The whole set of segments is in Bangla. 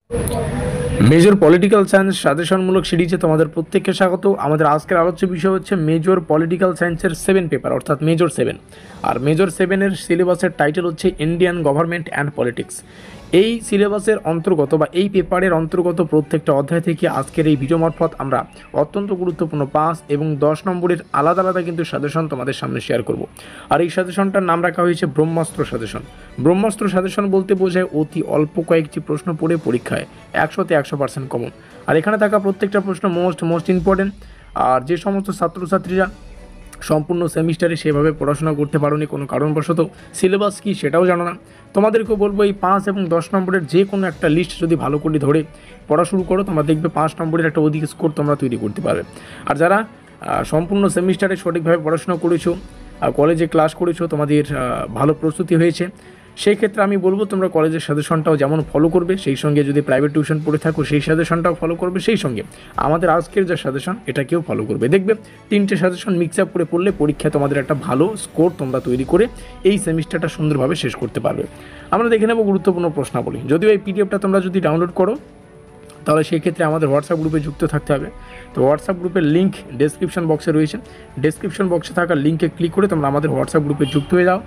মেজর পলিটিক্যাল সায়েন্স সাজেশনমূলক সিরিজে তোমাদের প্রত্যেককে স্বাগত। আমাদের আজকের আলোচ্য বিষয় হচ্ছে মেজর পলিটিক্যাল সায়েন্সের 7 পেপার অর্থাৎ মেজর 7। আর মেজর 7-এর সিলেবাসের টাইটেল হচ্ছে ইন্ডিয়ান গভর্নমেন্ট অ্যান্ড পলিটিক্স। এই সিলেবাসের অন্তর্গত বা এই পেপারের অন্তর্গত প্রত্যেকটা অধ্যায় থেকে আজকের এই ভিডিও মারফত আমরা অত্যন্ত গুরুত্বপূর্ণ 5 এবং 10 নম্বরের আলাদা আলাদা কিন্তু সাজেশন তোমাদের সামনে শেয়ার করব। আর এই সাজেশনটার নাম রাখা হয়েছে ব্রহ্মাস্ত্র সাজেশন। ব্রহ্মাস্ত্র সাজেশন বলতে বোঝায় অতি অল্প কয়েকটি প্রশ্ন পড়ে পরীক্ষায় 100-তে 100% কমন। আর এখানে থাকা প্রত্যেকটা প্রশ্ন মোস্ট ইম্পর্টেন্ট। আর যে সমস্ত ছাত্রছাত্রীরা সম্পূর্ণ সেমিস্টারে সেভাবে পড়াশোনা করতে পারোনি, কোনো কারণবশত সিলেবাস কী সেটাও জানো না, তোমাদেরকেও বলবো এই 5 এবং 10 নম্বরের যে কোনো একটা লিস্ট যদি ভালো করে ধরে পড়া শুরু করো, তোমরা দেখবে 5 নম্বরের একটা অধিক স্কোর তোমরা তৈরি করতে পারবে। আর যারা সম্পূর্ণ সেমিস্টারে সঠিকভাবে পড়াশোনা করেছো, কলেজে ক্লাস করেছো, তোমাদের ভালো প্রস্তুতি হয়েছে, সেই ক্ষেত্রে আমি বলবো তোমরা কলেজের সাজেশনটাও যেমন ফলো করবে, সেই সঙ্গে যদি প্রাইভেট টিউশন পড়ে থাকো সেই সাজেশনটাও ফলো করবে, সেই সঙ্গে আমাদের আজকের যে সাজেশন এটাকেও ফলো করবে। দেখবে 3টে সাজেশন মিক্স আপ করে পড়লে পরীক্ষায় তোমাদের একটা ভালো স্কোর তোমরা তৈরি করে এই সেমিস্টারটা সুন্দরভাবে শেষ করতে পারবে। আমরা দেখে নেব গুরুত্বপূর্ণ প্রশ্নাবলী। যদিও এই পিডিএফটা তোমরা যদি ডাউনলোড করো তাহলে সেই ক্ষেত্রে আমাদের হোয়াটসঅ্যাপ গ্রুপে যুক্ত থাকতে হবে। তো হোয়াটসঅ্যাপ গ্রুপের লিঙ্ক ডেসক্রিপশন বক্সে রয়েছে, ডেসক্রিপশন বক্সে থাকা লিঙ্কে ক্লিক করে তোমরা আমাদের হোয়াটসঅ্যাপ গ্রুপে যুক্ত হয়ে যাও।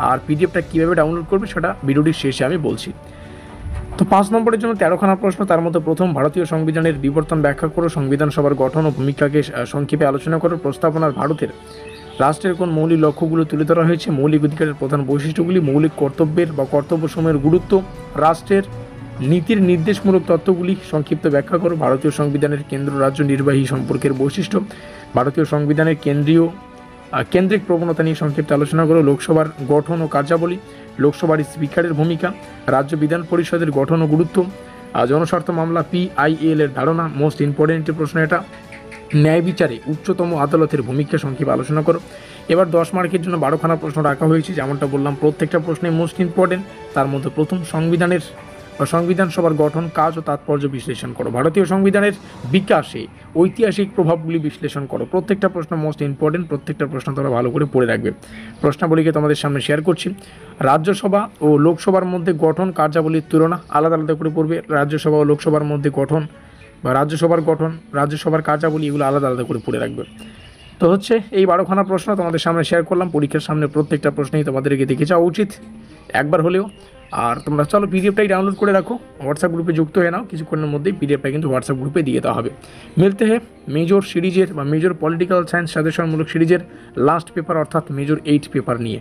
আর পিডিএফটা কীভাবে ডাউনলোড করবে সেটা ভিডিওটির শেষে আমি বলছি। তো 5 নম্বরের জন্য 13খানা প্রশ্ন। তার মধ্যে প্রথম, ভারতীয় সংবিধানের বিবর্তন ব্যাখ্যা করো, সংবিধান সভার গঠন ও ভূমিকাকে সংক্ষেপে আলোচনা করো, প্রস্তাবনার ভারতের রাষ্ট্রের কোন মৌলিক লক্ষ্যগুলো তুলে ধরা হয়েছে, মৌলিক অধিকারের প্রধান বৈশিষ্ট্যগুলি, মৌলিক কর্তব্যের বা কর্তব্যসমূহের গুরুত্ব, রাষ্ট্রের নীতির নির্দেশমূলক তত্ত্বগুলি সংক্ষিপ্ত ব্যাখ্যা করো, ভারতীয় সংবিধানের কেন্দ্র রাজ্য নির্বাহী সম্পর্কের বৈশিষ্ট্য, ভারতীয় সংবিধানের কেন্দ্রিক প্রবণতা নিয়ে সংক্ষিপ্ত আলোচনা করো, লোকসভার গঠন ও কার্যাবলী, লোকসভার স্পিকারের ভূমিকা, রাজ্য বিধান পরিষদের গঠন ও গুরুত্ব, জনস্বার্থ মামলা PIL এর ধারণা, মোস্ট ইম্পর্টেন্ট প্রশ্ন এটা, ন্যায় বিচারে উচ্চতম আদালতের ভূমিকা সংক্ষেপে আলোচনা করো। এবার 10 মার্কের জন্য 12খানা প্রশ্ন রাখা হয়েছে। যেমনটা বললাম প্রত্যেকটা প্রশ্নে মোস্ট ইম্পর্টেন্ট। তার মধ্যে প্রথম, সংবিধান সভার গঠন, কাজ ও তাৎপর্য বিশ্লেষণ করো, ভারতীয় সংবিধানের বিকাশে ঐতিহাসিক প্রভাবগুলি বিশ্লেষণ করো। প্রত্যেকটা প্রশ্ন মোস্ট ইম্পর্টেন্ট, প্রত্যেকটা প্রশ্ন তোমরা ভালো করে পড়ে রাখবে। প্রশ্নাবলীকে তোমাদের সামনে শেয়ার করছি। রাজ্যসভা ও লোকসভার মধ্যে গঠন কার্যাবলীর তুলনা আলাদা আলাদা করে পড়বে। রাজ্যসভা ও লোকসভার মধ্যে গঠন বা রাজ্যসভার কার্যাবলী এগুলো আলাদা আলাদা করে পড়ে রাখবে। তো হচ্ছে এই 12খানা প্রশ্ন তোমাদের সামনে শেয়ার করলাম। পরীক্ষার সামনে প্রত্যেকটা প্রশ্নেই তোমাদেরকে দেখে যাওয়া উচিত একবার হলেও। আর তোমরা চলো পিডিএফটাই ডাউনলোড করে রাখো, হোয়াটসঅ্যাপ গ্রুপে যুক্ত হয়ে নাও। কিছুক্ষণের মধ্যেই পিডিএফটা কিন্তু হোয়াটসঅ্যাপ গ্রুপে দিয়ে দেওয়া হবে। মিলতে হ্যাঁ মেজর সিরিজের বা মেজর পলিটিক্যাল সায়েন্স সাজেশনমূলক সিরিজের লাস্ট পেপার অর্থাৎ মেজর 8 পেপার নিয়ে।